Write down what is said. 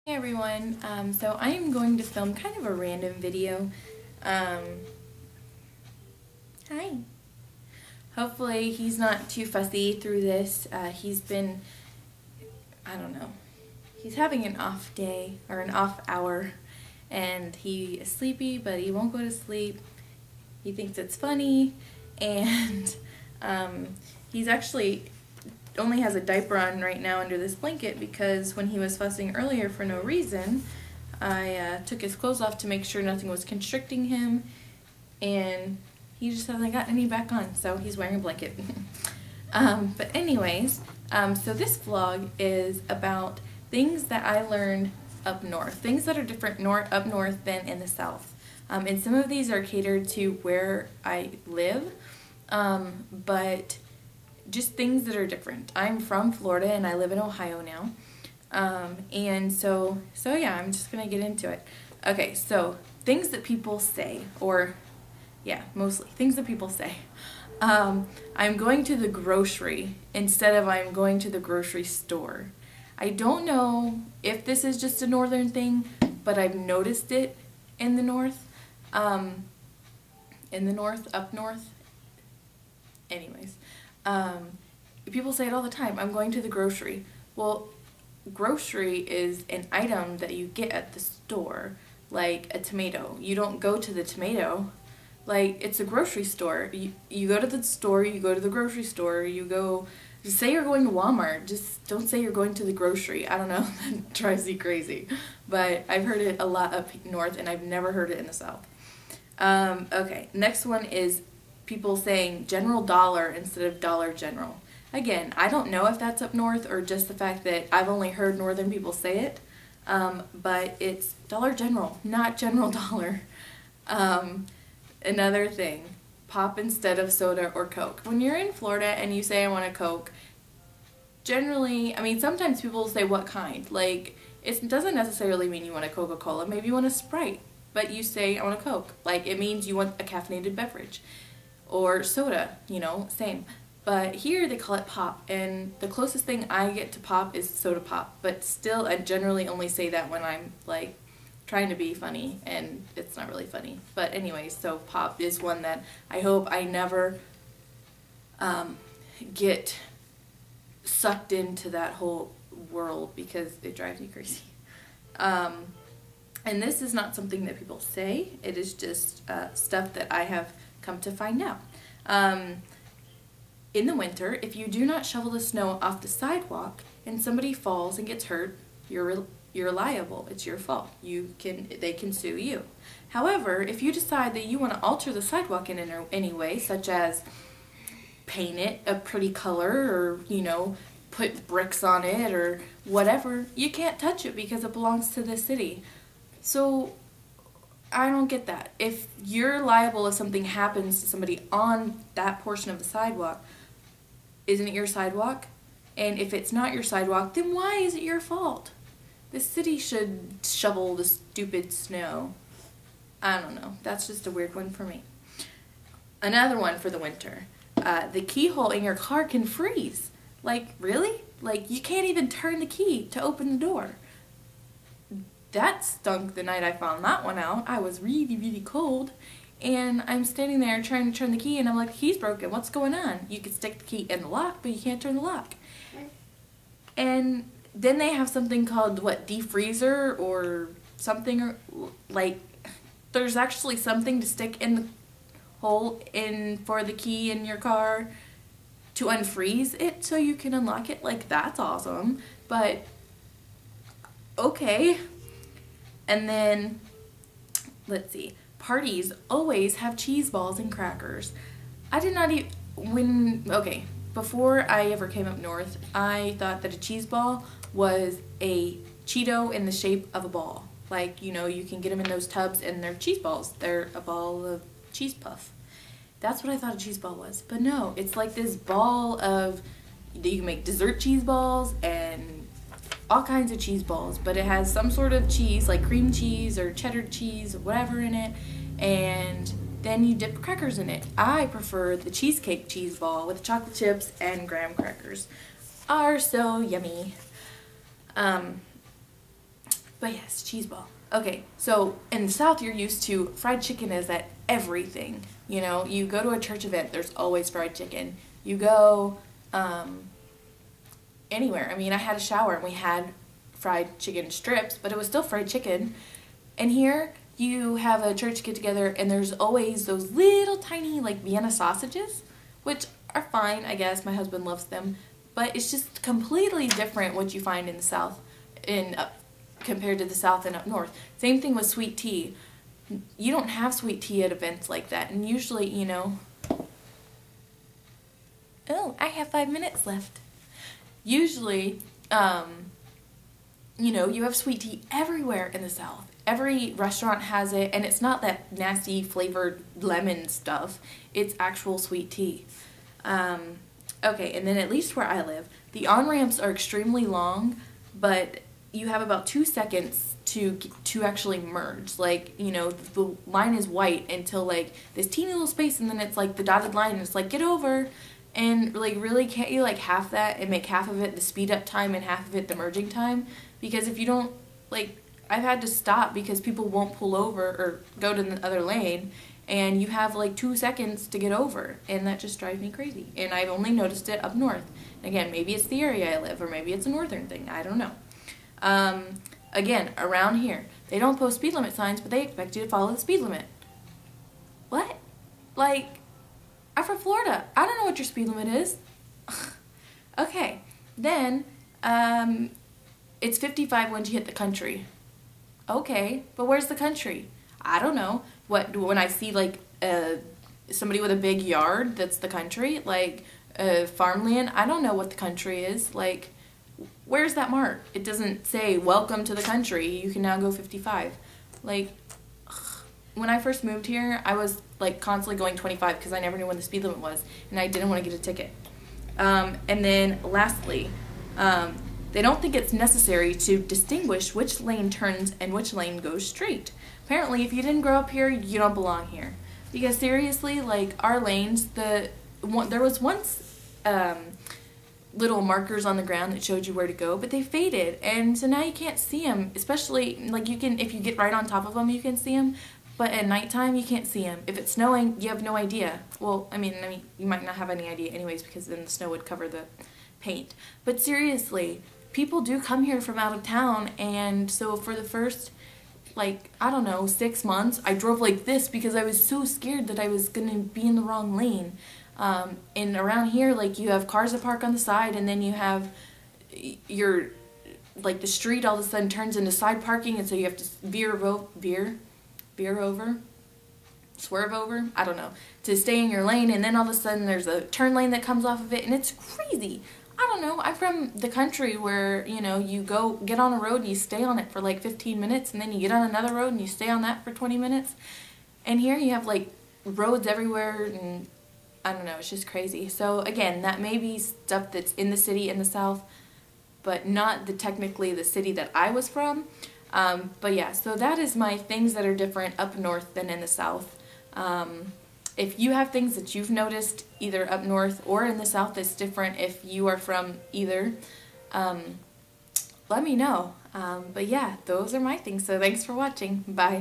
Hey everyone, so I am going to film kind of a random video. Hi. Hopefully he's not too fussy through this. He's been, I don't know, he's having an off day or an off hour and he is sleepy but he won't go to sleep. He thinks it's funny and he's actually only has a diaper on right now under this blanket because when he was fussing earlier for no reason, I took his clothes off to make sure nothing was constricting him, and he just hasn't gotten any back on, so he's wearing a blanket. But anyways, so this vlog is about things that I learned up north, things that are different up north than in the south. And some of these are catered to where I live, but just things that are different. I'm from Florida and I live in Ohio now. And so yeah, I'm just gonna get into it. Okay, so things that people say, or yeah, mostly things that people say. I'm going to the grocery instead of I'm going to the grocery store. I don't know if this is just a northern thing, but I've noticed it in the north. Up north. Anyways. People say it all the time, I'm going to the grocery. Well, grocery is an item that you get at the store, like a tomato. You don't go to the tomato. Like, it's a grocery store. You go to the store, you go to the grocery store, just say you're going to Walmart, just don't say you're going to the grocery. I don't know, that drives me crazy. But I've heard it a lot up north and I've never heard it in the south. Okay, next one is people saying General Dollar instead of Dollar General. Again, I don't know if that's up north or just the fact that I've only heard northern people say it, but it's Dollar General, not General Dollar. Another thing, pop instead of soda or Coke. When you're in Florida and you say I want a Coke, generally, I mean, sometimes people say what kind. Like, it doesn't necessarily mean you want a Coca-Cola, maybe you want a Sprite, but you say I want a Coke. Like, it means you want a caffeinated beverage. Or soda, you know, same. But here they call it pop, and the closest thing I get to pop is soda pop, but still I generally only say that when I'm like trying to be funny and it's not really funny. But anyways, so pop is one that I hope I never get sucked into that whole world because it drives me crazy. And this is not something that people say, it is just stuff that I have come to find out. In the winter, if you do not shovel the snow off the sidewalk and somebody falls and gets hurt, you're liable. It's your fault. They can sue you. However, if you decide that you want to alter the sidewalk in any way, such as paint it a pretty color or, you know, put bricks on it or whatever, you can't touch it because it belongs to the city. So I don't get that. If you're liable if something happens to somebody on that portion of the sidewalk, isn't it your sidewalk? And if it's not your sidewalk, then why is it your fault? The city should shovel the stupid snow. I don't know. That's just a weird one for me. Another one for the winter. The keyhole in your car can freeze. Like, really? Like, you can't even turn the key to open the door. That stunk the night I found that one out. I was really, really cold. And I'm standing there trying to turn the key and I'm like, the key's broken. What's going on? You can stick the key in the lock, but you can't turn the lock. And then they have something called, what, defreezer or something, or like, there's actually something to stick in the hole for the key in your car to unfreeze it so you can unlock it. Like, that's awesome. But, okay. And then, let's see, parties always have cheese balls and crackers. I did not okay, before I ever came up north, I thought that a cheese ball was a Cheeto in the shape of a ball. Like, you know, you can get them in those tubs and they're cheese balls. They're a ball of cheese puff. That's what I thought a cheese ball was. But no, it's like this ball of, you can make dessert cheese balls and all kinds of cheese balls, but it has some sort of cheese, like cream cheese or cheddar cheese or whatever in it, and then you dip crackers in it. I prefer the cheesecake cheese ball with chocolate chips and graham crackers. Are so yummy. But yes, cheese ball. Okay, so in the South, you're used to fried chicken is at everything. You know, you go to a church event, there's always fried chicken. You go anywhere. I mean, I had a shower and we had fried chicken strips, but it was still fried chicken. And here, you have a church get together and there's always those little tiny like Vienna sausages, which are fine, I guess. My husband loves them. But it's just completely different what you find in the South compared to the South and up north. Same thing with sweet tea. You don't have sweet tea at events like that. And usually, you know... Oh, I have 5 minutes left. Usually, you know, you have sweet tea everywhere in the South. Every restaurant has it, and it's not that nasty flavored lemon stuff. It's actual sweet tea. Okay, and then at least where I live, the on-ramps are extremely long, but you have about 2 seconds to actually merge. Like, you know, the line is white until like this teeny little space, and then it's like the dotted line, and it's like, get over. And like, really, can't you like half that and make half of it the speed up time and half of it the merging time? Because if you don't, like, I've had to stop because people won't pull over or go to the other lane, and you have like 2 seconds to get over, and that just drives me crazy. And I've only noticed it up north. Again, maybe it's the area I live, or maybe it's a northern thing, I don't know. Again, around here, they don't post speed limit signs, but they expect you to follow the speed limit. What? Like, I'm from Florida. I don't know what your speed limit is. Okay, then, it's 55 once you hit the country. Okay, but where's the country? I don't know. What, when I see like somebody with a big yard, that's the country? Like farmland? I don't know what the country is. Like, where's that mark? It doesn't say welcome to the country. You can now go 55. Like, when I first moved here, I was like constantly going 25 because I never knew when the speed limit was, and I didn't want to get a ticket. And then lastly, they don't think it's necessary to distinguish which lane turns and which lane goes straight. Apparently, if you didn't grow up here, you don't belong here. Because seriously, like, our lanes, there was once little markers on the ground that showed you where to go, but they faded, and so now you can't see them. Especially, like, you can, if you get right on top of them, you can see them, but at nighttime, you can't see them. If it's snowing, you have no idea. Well, I mean, you might not have any idea anyways, because then the snow would cover the paint. But seriously, people do come here from out of town, and so for the first, like, I don't know, 6 months, I drove like this because I was so scared that I was gonna be in the wrong lane. And around here, like, you have cars that park on the side, and then you have like, the street all of a sudden turns into side parking, and so you have to swerve over, I don't know, to stay in your lane, and then all of a sudden there's a turn lane that comes off of it, and it's crazy. I don't know, I'm from the country where, you know, you go get on a road and you stay on it for like 15 minutes, and then you get on another road and you stay on that for 20 minutes. And here you have like roads everywhere, and I don't know, it's just crazy. So again, that may be stuff that's in the city in the South, but not technically the city that I was from. But yeah, so that is my things that are different up north than in the South. If you have things that you've noticed either up north or in the South that's different, if you are from either, let me know. But yeah, those are my things, so thanks for watching. Bye.